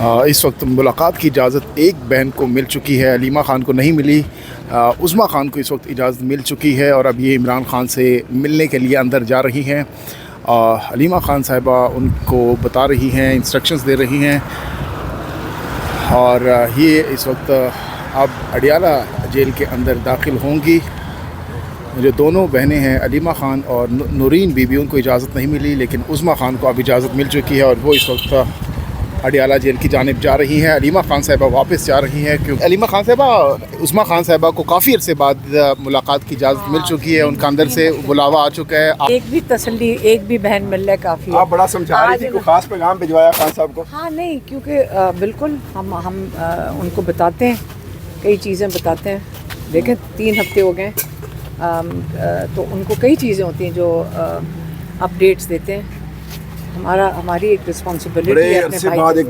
इस वक्त मुलाकात की इजाज़त एक बहन को मिल चुकी है, अलीमा ख़ान को नहीं मिली। उज़्मा ख़ान को इस वक्त इजाज़त मिल चुकी है और अब ये इमरान ख़ान से मिलने के लिए अंदर जा रही हैं। अलीमा ख़ान साहिबा उनको बता रही हैं, इंस्ट्रक्शंस दे रही हैं और ये इस वक्त अब अडियाला जेल के अंदर दाखिल होंगी। जो दोनों बहनें हैं अलीमा ख़ान और नूरीन बीबी, उनको इजाज़त नहीं मिली, लेकिन उज़्मा ख़ान को अब इजाज़त मिल चुकी है और वो इस वक्त अडियाला जेल की जानिब जा रही हैं। अलीमा ख़ान साहिबा वापस जा रही हैं क्योंकि अलीमा ख़ान साहिबा उज़्मा ख़ान साहिबा को काफ़ी अरसे बाद मुलाकात की इजाज़त मिल चुकी है, उनका अंदर से बुलावा आ चुका है। एक भी तसल्ली, एक भी बहन मिल रहा है काफ़ी। आप बड़ा समझा रही थी, कोई खास पैगाम भिजवाया खान साहब को? हाँ नहीं, क्योंकि बिल्कुल हम उनको बताते हैं, कई चीज़ें बताते हैं। देखें 3 हफ्ते हो गए, तो उनको कई चीज़ें होती हैं जो अपडेट्स देते हैं। हमारी एक रिस्पॉन्सिबिलिटी है अपने भाई बाद एक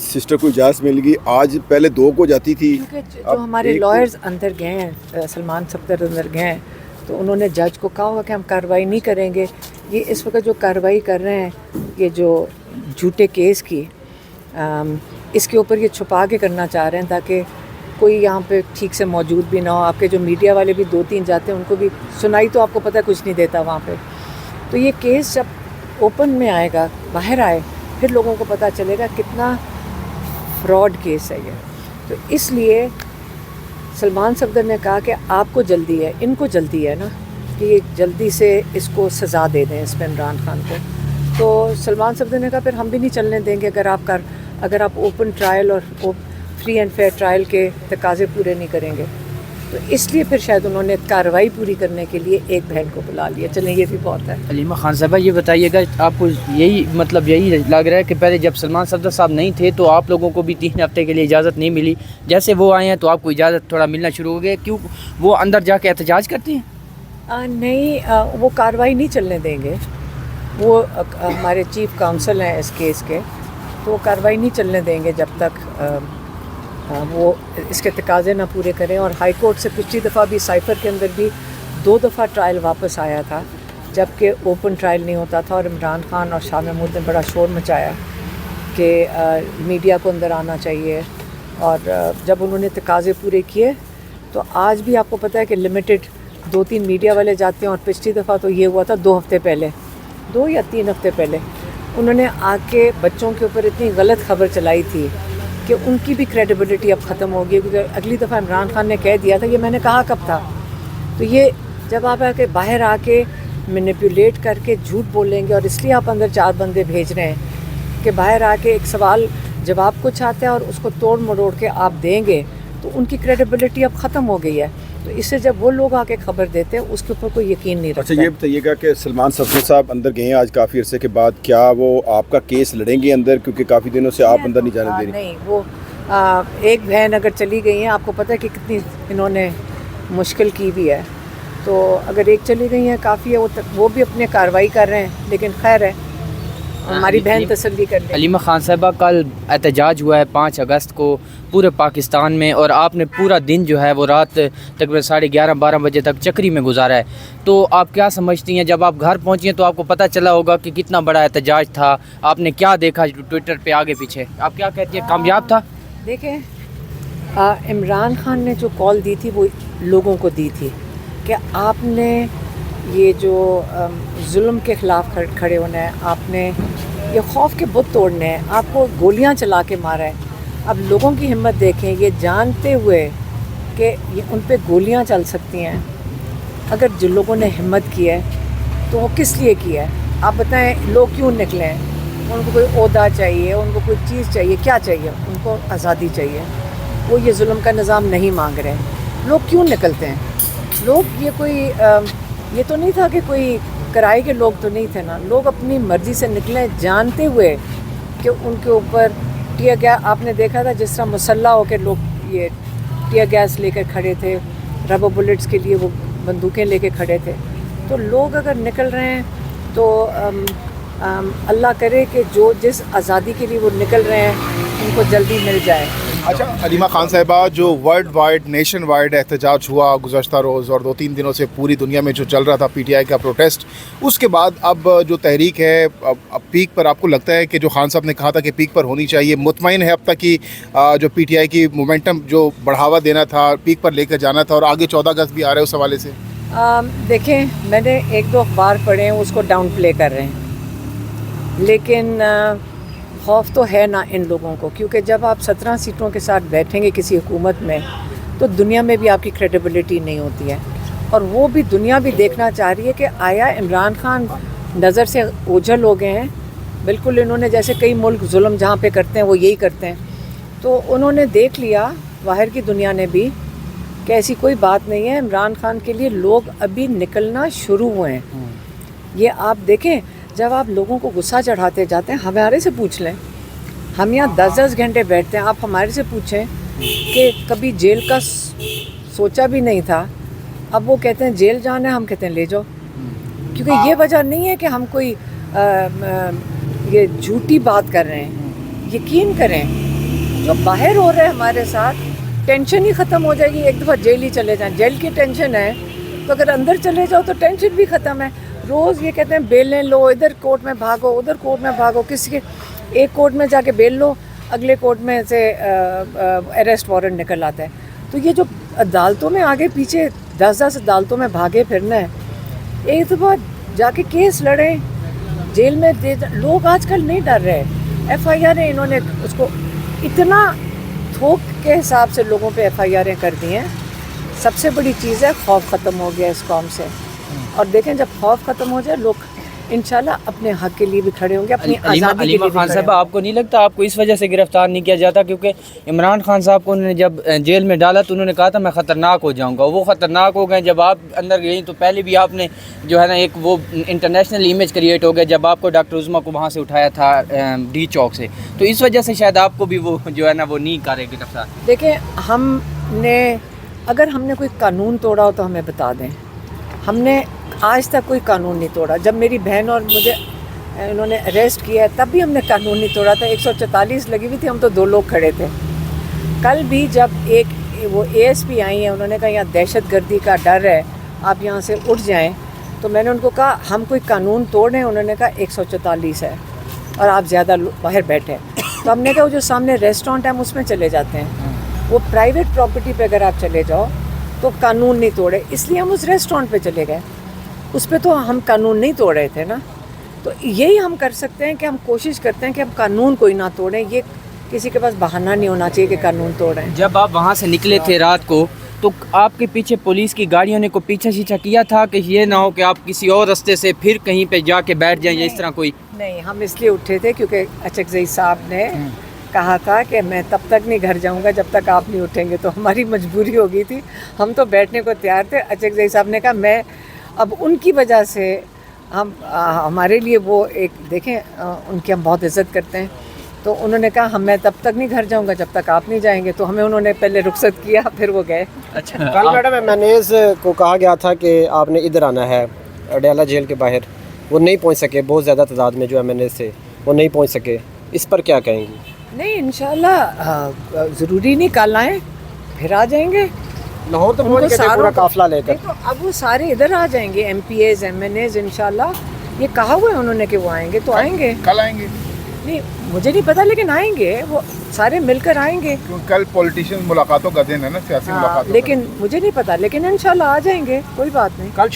सिस्टर को इजाज़त मिल गई। आज पहले 2 को जाती थी, क्योंकि जो हमारे लॉयर्स अंदर गए हैं, सलमान सफदर अंदर गए हैं, तो उन्होंने जज को कहा होगा कि हम कार्रवाई नहीं करेंगे। ये इस वक्त जो कार्रवाई कर रहे हैं, ये जो झूठे केस की, इसके ऊपर ये छुपा के करना चाह रहे हैं ताकि कोई यहाँ पे ठीक से मौजूद भी ना हो। आपके जो मीडिया वाले भी 2-3 जाते हैं, उनको भी सुनाई तो आपको पता कुछ नहीं देता वहाँ पे। तो ये केस जब ओपन में आएगा, बाहर आए, फिर लोगों को पता चलेगा कितना फ्रॉड केस है ये। तो इसलिए सलमान सफदर ने कहा कि आपको जल्दी है, इनको जल्दी है ना, कि जल्दी से इसको सज़ा दे दें इस पर इमरान खान को। तो सलमान सफदर ने कहा फिर हम भी नहीं चलने देंगे अगर आप ओपन ट्रायल और फ्री एंड फेयर ट्रायल के तकाज़े पूरे नहीं करेंगे। तो इसलिए फिर शायद उन्होंने कार्रवाई पूरी करने के लिए एक बहन को बुला लिया। चलें, ये भी बहुत है। अलीमा ख़ान साहबा, ये बताइएगा, आपको यही लग रहा है कि पहले जब सलमान सफदर साहब नहीं थे तो आप लोगों को भी 3 हफ्ते के लिए इजाज़त नहीं मिली, जैसे वो आए हैं तो आपको इजाज़त थोड़ा मिलना शुरू हो गया, क्यों वो अंदर जाके एहतजाज करती हैं? नहीं, वो कार्रवाई नहीं चलने देंगे। वो हमारे चीफ काउंसिल हैं इस केस के, तो वो कार्रवाई नहीं चलने देंगे जब तक वो इसके तकाज़े ना पूरे करें। और हाई कोर्ट से पिछली दफ़ा भी साइफ़र के अंदर भी 2 दफ़ा ट्रायल वापस आया था, जबकि ओपन ट्रायल नहीं होता था। और इमरान खान और शाह महमूद ने बड़ा शोर मचाया कि मीडिया को अंदर आना चाहिए। और जब उन्होंने तकाज़े पूरे किए तो आज भी आपको पता है कि लिमिटेड 2-3 मीडिया वाले जाते हैं। और पिछली दफ़ा तो ये हुआ था 2 हफ्ते पहले, 2 या 3 हफ्ते पहले, उन्होंने आके बच्चों के ऊपर इतनी गलत खबर चलाई थी कि उनकी भी क्रेडिबिलिटी अब ख़त्म हो गई। क्योंकि अगली दफ़ा इमरान खान ने कह दिया था, ये मैंने कहा कब था। तो ये जब आप आके बाहर आके मैनिपुलेट करके झूठ बोलेंगे, और इसलिए आप अंदर 4 बंदे भेज रहे हैं कि बाहर आके एक सवाल जवाब कुछ आता है और उसको तोड़ मरोड़ के आप देंगे, तो उनकी क्रेडिबिलिटी अब ख़त्म हो गई है। तो इससे जब वो लोग आके खबर देते हैं, उसके ऊपर कोई यकीन नहीं रखता। अच्छा, ये बताइएगा कि सलमान सफदर साहब अंदर गए हैं आज काफ़ी अरसे के बाद, क्या वो आपका केस लड़ेंगे अंदर, क्योंकि काफ़ी दिनों से आप अंदर नहीं जाने दे रही? नहीं, वो एक बहन अगर चली गई हैं, आपको पता है कि कितनी इन्होंने मुश्किल की भी है। तो अगर एक चली गई हैं काफ़ी है, वो भी अपने कार्रवाई कर रहे हैं, लेकिन खैर है, हमारी बहन तसल्ली कर ले। अलीमा ख़ान साहिबा, कल एहतजाज हुआ है 5 अगस्त को पूरे पाकिस्तान में, और आपने पूरा दिन जो है वो रात तकरीबन 11:30-12 बजे तक चक्री में गुजारा है। तो आप क्या समझती हैं, जब आप घर पहुंची हैं तो आपको पता चला होगा कि कितना बड़ा एहतजाज था, आपने क्या देखा ट्विटर पे आगे पीछे, आप क्या कहती हैं, कामयाब था? देखें, इमरान खान ने जो कॉल दी थी वो लोगों को दी थी कि आपने ये जो जुल्म के ख़िलाफ़ खड़े होना है, आपने ये खौफ के बुत तोड़ने हैं, आपको गोलियां चला के मारा है। अब लोगों की हिम्मत देखें, ये जानते हुए कि ये उन पे गोलियां चल सकती हैं, अगर जिन लोगों ने हिम्मत की है तो वो किस लिए किया है? आप बताएं, लोग क्यों निकले हैं? उनको कोई ओहदा चाहिए, उनको कोई चीज़ चाहिए, क्या चाहिए? उनको आज़ादी चाहिए। वो ये जुल्म का निज़ाम नहीं मांग रहे हैं। लोग क्यों निकलते हैं? लोग ये तो नहीं था कि कोई किराए के लोग तो नहीं थे ना, लोग अपनी मर्ज़ी से निकले, जानते हुए कि उनके ऊपर टियर गैस, आपने देखा था जिस तरह मुसल्ला होकर लोग ये टियर गैस लेकर खड़े थे, रबर बुलेट्स के लिए वो बंदूकें लेके खड़े थे। तो लोग अगर निकल रहे हैं तो अल्लाह करे कि जो जिस आज़ादी के लिए वो निकल रहे हैं उनको जल्दी मिल जाए। अच्छा अलीमा खान साहिबा, जो वर्ल्ड वाइड नेशन वाइड एहतजाज हुआ गुज़श्ता रोज़ और 2-3 दिनों से पूरी दुनिया में जो चल रहा था पीटीआई का प्रोटेस्ट, उसके बाद अब जो तहरीक है अब पीक पर आपको लगता है कि जो खान साहब ने कहा था कि पीक पर होनी चाहिए, मुतमईन है अब तक कि जो पीटीआई की मोमेंटम जो बढ़ावा देना था, पीक पर लेकर जाना था और आगे 14 अगस्त भी आ रहे हैं उस हवाले से? देखें, मैंने 1-2 अखबार पढ़े हैं उसको डाउन प्ले कर रहे हैं, लेकिन खौफ तो है ना इन लोगों को, क्योंकि जब आप 17 सीटों के साथ बैठेंगे किसी हुकूमत में तो दुनिया में भी आपकी क्रेडिबिलिटी नहीं होती है। और वो भी दुनिया भी देखना चाह रही है कि आया इमरान खान नज़र से ओझल हो गए हैं। बिल्कुल इन्होंने जैसे कई मुल्क जुल्म जहाँ पे करते हैं वो यही करते हैं, तो उन्होंने देख लिया बाहर की दुनिया ने भी कि ऐसी कोई बात नहीं है। इमरान खान के लिए लोग अभी निकलना शुरू हुए हैं। ये आप देखें, जब आप लोगों को गुस्सा चढ़ाते जाते हैं, हमारे से पूछ लें, हम यहाँ 10-10 घंटे बैठते हैं, आप हमारे से पूछें कि कभी जेल का सोचा भी नहीं था, अब वो कहते हैं जेल जाना है, हम कहते हैं ले जाओ। क्योंकि ये वजह नहीं है कि हम कोई ये झूठी बात कर रहे हैं। यकीन करें, जो बाहर हो रहा है हमारे साथ, टेंशन ही ख़त्म हो जाएगी। एक दफ़ा जेल ही चले जाएं, जेल की टेंशन है, तो अगर अंदर चले जाओ तो टेंशन भी ख़त्म है। रोज़ ये कहते हैं बेलें लो, इधर कोर्ट में भागो, उधर कोर्ट में भागो, किसी के एक कोर्ट में जाके बेल लो, अगले कोर्ट में से अरेस्ट वारंट निकल आता है। तो ये जो अदालतों में आगे पीछे 10-10 अदालतों में भागे फिरना है, एक दफ़ा जाके केस लड़ें, जेल में दे। लोग आजकल नहीं डर रहे। FIR इन्होंने उसको इतना थोक के हिसाब से लोगों पे FIR कर दी हैं। सबसे बड़ी चीज़ है खौफ ख़त्म हो गया इस कौम से। और देखें, जब खौफ ख़त्म हो जाए, लोग इंशाल्लाह अपने हक के लिए भी खड़े होंगे, अपनी आज़ादी के लिए भी खान खड़े साहब, होंगे। आपको नहीं लगता आपको इस वजह से गिरफ्तार नहीं किया जाता क्योंकि इमरान खान साहब को उन्होंने जब जेल में डाला तो उन्होंने कहा था मैं ख़तरनाक हो जाऊंगा, वो ख़तरनाक हो गए। जब आप अंदर गई तो पहले भी आपने जो है ना एक वो इंटरनेशनल इमेज क्रिएट हो गया जब आपको डॉक्टर उज़्मा को वहाँ से उठाया था डी चौक से, तो इस वजह से शायद आपको भी वो जो है ना वो नहीं करे गिरफ्तार। देखें, अगर हमने कोई कानून तोड़ा हो तो हमें बता दें। हमने आज तक कोई कानून नहीं तोड़ा। जब मेरी बहन और मुझे इन्होंने अरेस्ट किया है तब भी हमने कानून नहीं तोड़ा था। 144 लगी हुई थी, हम तो 2 लोग खड़े थे। कल भी जब वो ASP आई हैं, उन्होंने कहा यहाँ दहशतगर्दी का डर है, आप यहाँ से उठ जाएं, तो मैंने उनको कहा हम कोई कानून तोड़ रहे हैं? उन्होंने कहा 144 है और आप ज़्यादा बाहर बैठे। तो हमने कहा वो जो सामने रेस्टोरेंट है हम उसमें चले जाते हैं। वो प्राइवेट प्रॉपर्टी पे अगर आप चले जाओ तो कानून नहीं तोड़े, इसलिए हम उस रेस्टोरेंट पे चले गए। उस पे तो हम कानून नहीं तोड़ रहे थे ना। तो यही हम कर सकते हैं कि हम कोशिश करते हैं कि हम कानून कोई ना तोड़ें। ये किसी के पास बहाना नहीं होना चाहिए कि कानून तोड़ें। जब आप वहाँ से निकले थे रात को तो आपके पीछे पुलिस की गाड़ियों ने को पीछा शीछा किया था कि ये ना हो कि आप किसी और रास्ते से फिर कहीं पे जाके बैठ जाएं या इस तरह कोई? नहीं, हम इसलिए उठे थे क्योंकि अचकज़ई साहब ने कहा था कि मैं तब तक नहीं घर जाऊंगा जब तक आप नहीं उठेंगे, तो हमारी मजबूरी हो गई थी। हम तो बैठने को तैयार थे। अचकज़ई साहब ने कहा मैं अब उनकी वजह से हमारे लिए वो एक देखें, उनकी हम बहुत इज़्ज़त करते हैं, तो उन्होंने कहा मैं तब तक नहीं घर जाऊंगा जब तक आप नहीं जाएंगे, तो हमें उन्होंने पहले रुखसत किया, फिर वो गए। अच्छा, कल मैडम एमएनएज को कहा गया था कि आपने इधर आना है अडयाला जेल के बाहर, वो नहीं पहुंच सके। बहुत ज़्यादा तादाद में जो एमएनएज थे वो नहीं पहुंच सके, इस पर क्या कहेंगी? नहीं, इंशाल्लाह ज़रूरी नहीं कल आएँ, फिर आ जाएंगे। लाहौर तो पहुंच गए पूरा काफिला लेकर। देखो, अब वो सारे इधर आ जाएंगे, MPAs MNAs इंशाल्लाह। ये कहा हुआ है उन्होंने कि वो आएंगे, तो आएंगे। कल आएंगे? नहीं, मुझे नहीं पता, लेकिन आएंगे, वो सारे मिलकर आएंगे। क्योंकि कल पॉलिटिशियन मुलाकातों का दिन है ना, सियासी मुलाकातों का। लेकिन मुझे नहीं पता, लेकिन इंशाल्लाह आ जाएंगे, कोई बात नहीं। कल